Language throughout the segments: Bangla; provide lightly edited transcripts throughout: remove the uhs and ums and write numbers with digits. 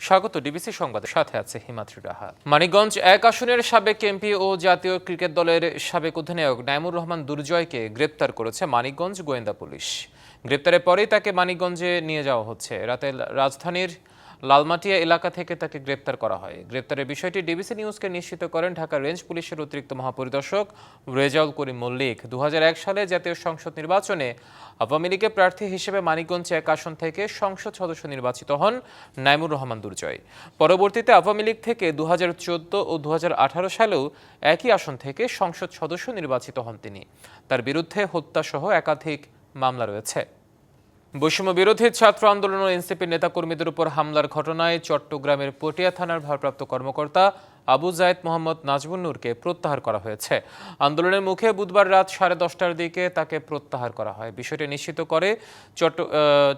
স্বাগত ডিবিসি সংবাদের সাথে আছে হিমাদ্রি রাহা। মানিকগঞ্জ 1 আসনের সাবেক এমপি ও জাতীয় ক্রিকেট দলের সাবেক অধিনায়ক নাইমুর রহমান দুর্জয়কে গ্রেপ্তার করেছে মানিকগঞ্জ গোয়েন্দা পুলিশ। গ্রেপ্তারের পরেই তাকে মানিকগঞ্জে নিয়ে যাওয়া হচ্ছে। রাতে রাজধানীর লালমাটিয়া এলাকা থেকে তাকে গ্রেপ্তার করা হয়। গ্রেপ্তারের বিষয়টি ডিবিসি নিউজকে নিশ্চিত করেন ঢাকা রেঞ্জ পুলিশের অতিরিক্ত মহাপরিদর্শক রেজাউল করিম মল্লিক। 2001 সালে জাতীয় সংসদ নির্বাচনে আওয়ামী লীগের প্রার্থী হিসেবে মানিকগঞ্জ 1 আসন থেকে সংসদ সদস্য নির্বাচিত হন নাইমুর রহমান দুর্জয়। পরবর্তীতে আওয়ামী লীগ থেকে 2014 ও 2018 সালেও একই আসন থেকে সংসদ সদস্য নির্বাচিত হন তিনি। তার বিরুদ্ধে হত্যাসহ একাধিক মামলা রয়েছে। বৈষম্য বিরোধী ছাত্র আন্দোলন ও এনসিপির নেতাকর্মীদের উপর হামলার ঘটনায় চট্টগ্রামের পটিয়া থানার ভারপ্রাপ্ত কর্মকর্তা আবু জায়েদ মোহাম্মদ নাজমুন নূরকে প্রত্যাহার করা হয়েছে। আন্দোলনের মুখে বুধবার রাত 10:30টার দিকে তাকে প্রত্যাহার করা হয়। বিষয়টি নিশ্চিত করে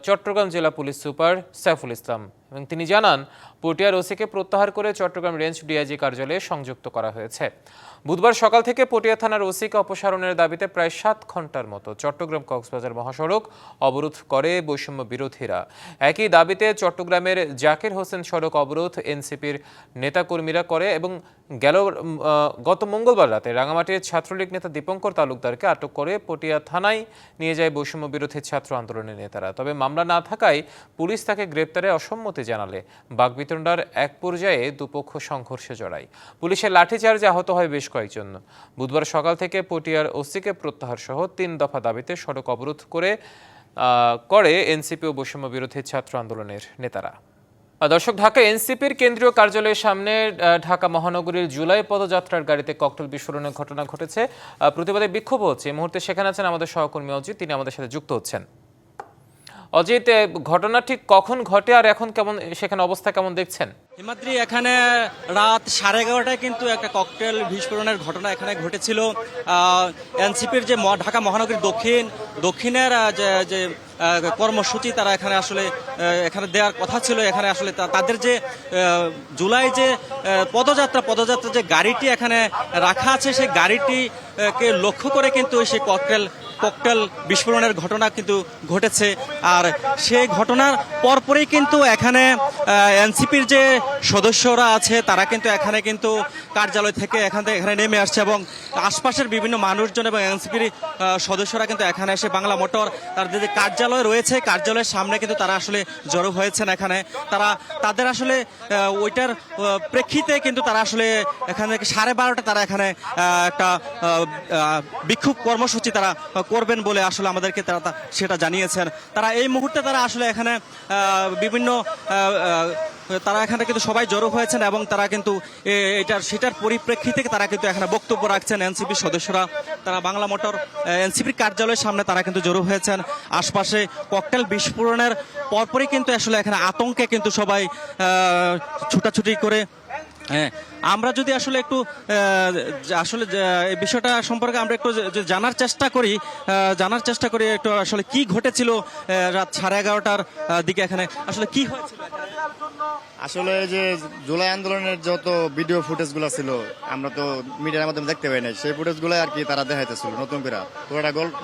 চট্টগ্রাম জেলা পুলিশ সুপার সাইফুল ইসলাম এবং তিনি জানান, পটিয়ার ওসিকে প্রত্যাহার করে চট্টগ্রাম রেঞ্জ ডিআইজি কার্যালয়ে সংযুক্ত করা হয়েছে। বুধবার সকাল থেকে পটিয়া থানার ওসিকে অপসারণের দাবিতে প্রায় 7 ঘন্টার মতো চট্টগ্রাম কক্সবাজার মহাসড়ক অবরোধ করে বৈষম্য বিরোধীরা। একই দাবিতে চট্টগ্রামের জাকির হোসেন সড়ক অবরোধ এনসিপির নেতাকর্মীরা করে এবং গত মঙ্গলবার রাতে রাঙামাটির ছাত্রলীগ নেতা দীপঙ্কর তালুকদারকে আটক করে পটিয়া থানায় নিয়ে যায় বৈষম্য বিরোধী ছাত্র আন্দোলনের নেতারা। তবে মামলা না থাকায় পুলিশ তাকে গ্রেপ্তারে অসম্মতি জানালে বাকবিতণ্ডার এক পর্যায়ে দুপক্ষ সংঘর্ষে জড়ায়। পুলিশের লাঠিচার্জে আহত হয় বেশ কয়েকজন। বুধবার সকাল থেকে পটিয়ার ওসিকে প্রত্যাহার সহ 3 দফা দাবিতে সড়ক অবরোধ করে এনসিপি ও বৈষম্য বিরোধী ছাত্র আন্দোলনের নেতারা। দর্শক, ঢাকা এনসিপির কেন্দ্রীয় কার্যালয়ের সামনে ঢাকা মহানগরীর জুলাই পদযাত্রার গাড়িতে ককটেল বিস্ফোরণের ঘটনা ঘটেছে। প্রতিবাদে বিক্ষোভ হচ্ছে। এই মুহূর্তে সেখানে আছেন আমাদের সহকর্মী অজিত, তিনি আমাদের সাথে যুক্ত হচ্ছেন। অজিত, ঘটনা ঠিক কখন ঘটে আর এখন কেমন সেখানে অবস্থা কেমন দেখছেন? হিমাদ্রি, এখানে রাত 11:30টায় কিন্তু একটা ককটেল বিস্ফোরণের ঘটনা এখানে ঘটেছিল। এনসিপির যে ঢাকা মহানগরীর দক্ষিণের যে কর্মসূচি তারা এখানে আসলে এখানে দেওয়ার কথা ছিল। এখানে আসলে তাদের যে জুলাই যে পদযাত্রা যে গাড়িটি এখানে রাখা আছে, সেই গাড়িটিকে লক্ষ্য করে কিন্তু সেই ককটেল বিস্ফোরণের ঘটনা কিন্তু ঘটেছে। আর সেই ঘটনার পরপরই কিন্তু এখানে এনসিপির যে সদস্যরা আছে তারা কিন্তু এখানে কিন্তু কার্যালয় থেকে এখানে নেমে আসছে এবং আশপাশের বিভিন্ন মানুষজন এবং এনসিপির সদস্যরা কিন্তু এখানে এসে বাংলা মোটর তাদের যে কার্যালয় রয়েছে কার্যালয়ের সামনে কিন্তু তারা আসলে জড়ো হয়েছেন। এখানে তাদের আসলে ওইটার প্রেক্ষিতে কিন্তু তারা আসলে এখানে 12:30 তারা এখানে একটা বিক্ষোভ কর্মসূচি তারা করবেন বলে আসলে আমাদেরকে তারা সেটা জানিয়েছেন। তারা এই মুহূর্তে তারা আসলে এখানে বিভিন্ন তারা এখানে কিন্তু সবাই জড়ো হয়েছেন এবং তারা কিন্তু সেটার পরিপ্রেক্ষিতে তারা কিন্তু এখানে বক্তব্য রাখছেন। এনসিপির সদস্যরা তারা বাংলা মোটর এনসিপির কার্যালয়ের সামনে তারা কিন্তু জড়ো হয়েছেন। আশপাশে ককটেল বিস্ফোরণের পরপরই কিন্তু আসলে এখানে আতঙ্কে কিন্তু সবাই ছুটাছুটি করে। হ্যাঁ, আমরা যদি আসলে একটু আসলে এই বিষয়টা সম্পর্কে আমরা একটু জানার চেষ্টা করি একটু আসলে কি ঘটেছিল রাত 11:30টার দিকে এখানে আসলে কি হয়েছিল। আসলে যে জুলাই আন্দোলনের যত ভিডিও ফুটেজগুলো ছিল আমরা তো মিডিয়ার মাধ্যমে দেখতে পাই নাই, সেই ফুটেজগুলো আর কি তারা দেখাইতেছিল নতুন করে। তো এটা গল্প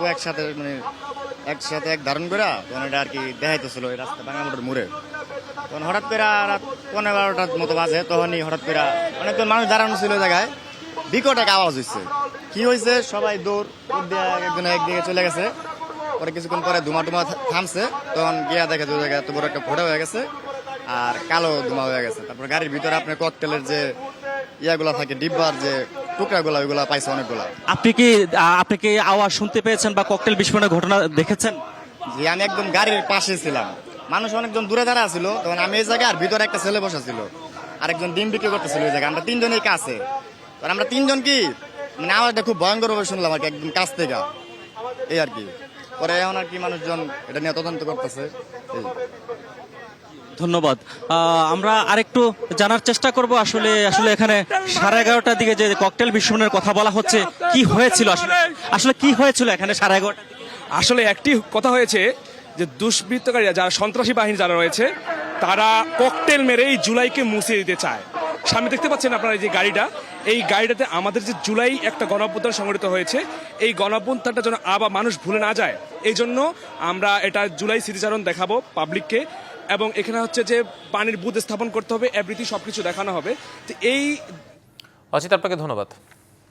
একসাথে এক ধারণ করে তখন এটা আর কি দেখাইতেছিল এই রাস্তা বাংলা মোটর মোড়ে। তখন হঠাৎ করে রাত 11:15টার মতো বাজে, তখনই হঠাৎ করে অনেকজন মানুষ দাঁড়ানো ছিল জায়গায়, বিকট এক আওয়াজ হয়েছে। কি হয়েছে, সবাই দৌড় একজন একদিকে চলে গেছে। পরে কিছুক্ষণ পরে ধুমা থামছে, তখন গিয়া দেখে দু জায়গায় এত বড় একটা ফোটা হয়ে গেছে আর কালো ধুমা হয়ে গেছে। তারপর গাড়ির ভিতরে আপনার ককটেলের যে ইয়াগুলা থাকে, ডিব্বার যে টুকরাগুলা, ওইগুলা পাইছে অনেকগুলা। আপনি কি আওয়াজ শুনতে পেয়েছেন বা ককটেল বিস্ফোরণের ঘটনা দেখেছেন? যে আমি একদম গাড়ির পাশে ছিলাম, মানুষ অনেকজন দূরে দাঁড়া ছিল। তখন আমি এই জায়গায় আর ভিতরে একটা ছেলে বসা ছিল, আরেকজন ডিম বিক্রি করতেছিল ওই জায়গায়। আমরা 3 জনই কাছে, আমরা 3 জন কি মানে আওয়াজটা খুব ভয়ঙ্কর ভাবে শুনলাম আর কি, একদম কাছ থেকে এই আর কি। পরে এখন আর কি মানুষজন এটা নিয়ে তদন্ত করতেছে। ধন্যবাদ। আমরা আরেকটু জানার চেষ্টা করব আসলে এখানে 11:30টার দিকে যে ককটেল বিস্ফোরণের কথা বলা হচ্ছে, কি হয়েছিল আসলে কি হয়েছিল এখানে 11:30? আসলে একটি কথা হয়েছে যে দুষ্বৃত্তকারীরা, যারা সন্ত্রাসী বাহিনী যারা রয়েছে, তারা ককটেল মেরে এই জুলাইকে মুছিয়ে দিতে চায়। সামনে দেখতে পাচ্ছেন আপনারা এই যে গাড়িটা, এই গাড়িটাতে আমাদের যে জুলাই একটা গণঅভ্যুত্থান সংগঠিত হয়েছে, এই গণঅভ্যুত্থানটা যেন আবার মানুষ ভুলে না যায়, এই জন্য আমরা এটা জুলাই স্মৃতিচারণ দেখাবো পাবলিককে। এবং এখানে হচ্ছে যে পানির বুথ স্থাপন করতে হবে, এভরিথিং সবকিছু দেখানো হবে। তো এই অজিত, আপনাকে ধন্যবাদ।